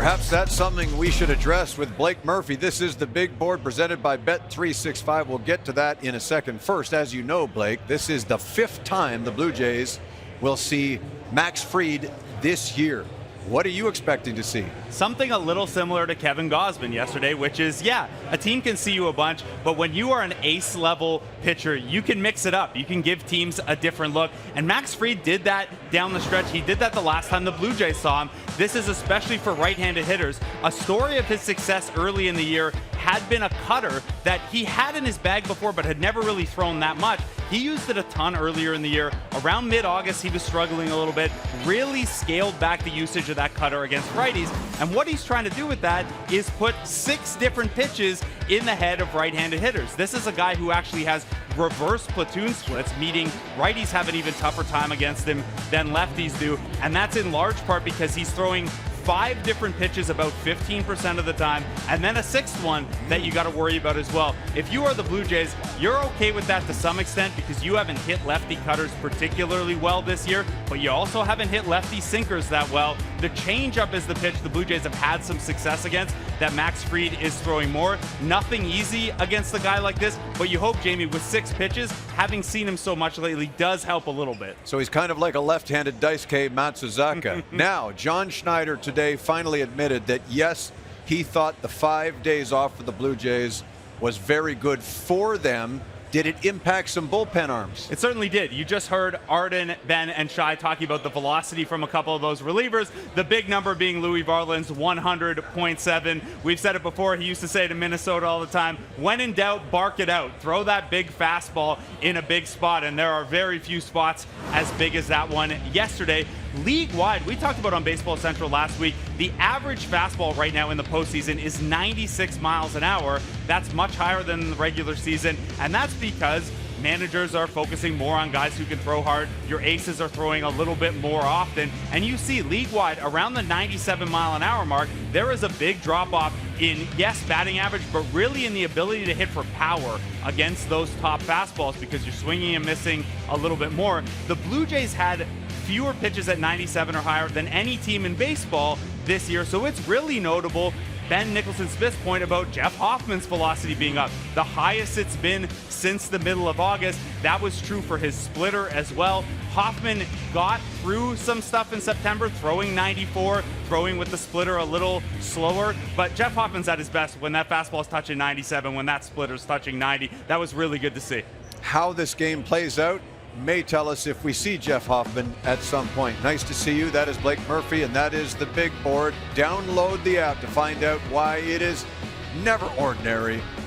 Perhaps that's something we should address with Blake Murphy. This is the big board presented by Bet365. We'll get to that in a second. First, as you know, Blake, this is the 5th time the Blue Jays will see Max Fried this year. What are you expecting to see? Something a little similar to Kevin Gausman yesterday, which is, yeah, a team can see you a bunch, but when you are an ace-level pitcher, you can mix it up. You can give teams a different look, and Max Fried did that down the stretch. He did that the last time the Blue Jays saw him. This is especially for right-handed hitters. A story of his success early in the year had been a cutter that he had in his bag before but had never really thrown that much. He used it a ton earlier in the year. Around mid-August, he was struggling a little bit, really scaled back the usage of that cutter against righties. And what he's trying to do with that is put 6 different pitches in the head of right-handed hitters. This is a guy who actually has reverse platoon splits, meaning righties have an even tougher time against him than lefties do. And that's in large part because he's throwing 5 different pitches about 15% of the time, and then a 6th one that you got to worry about as well. If you are the Blue Jays, you're okay with that to some extent because you haven't hit lefty cutters particularly well this year, but you also haven't hit lefty sinkers that well. The changeup is the pitch the Blue Jays have had some success against that Max Fried is throwing more. Nothing easy against a guy like this, but you hope, Jamie, with 6 pitches, having seen him so much lately does help a little bit. So he's kind of like a left-handed Daisuke Matsuzaka. Now, John Schneider today finally admitted that, yes, he thought the 5 days off for the Blue Jays was very good for them. Did it impact some bullpen arms? It certainly did. You just heard Arden, Ben, and Shai talking about the velocity from a couple of those relievers. The big number being Louis Varland's 100.7. We've said it before. He used to say to Minnesota all the time, when in doubt, bark it out. Throw that big fastball in a big spot, and there are very few spots as big as that one yesterday. League-wide, we talked about on Baseball Central last week, the average fastball right now in the postseason is 96 miles an hour. That's much higher than the regular season, and that's because managers are focusing more on guys who can throw hard. Your aces are throwing a little bit more often, and you see league-wide around the 97-mile-an-hour mark, there is a big drop-off in, yes, batting average, but really in the ability to hit for power against those top fastballs because you're swinging and missing a little bit more. The Blue Jays had fewer pitches at 97 or higher than any team in baseball this year, so it's really notable. Ben Nicholson-Smith's point about Jeff Hoffman's velocity being up, the highest it's been since the middle of August. That was true for his splitter as well. Hoffman got through some stuff in September, throwing 94, throwing with the splitter a little slower, but Jeff Hoffman's at his best when that fastball's touching 97, when that splitter's touching 90. That was really good to see. How this game plays out may tell us if we see Jeff Hoffman at some point. Nice to see you. That is Blake Murphy, and that is the big board. Download the app to find out why it is never ordinary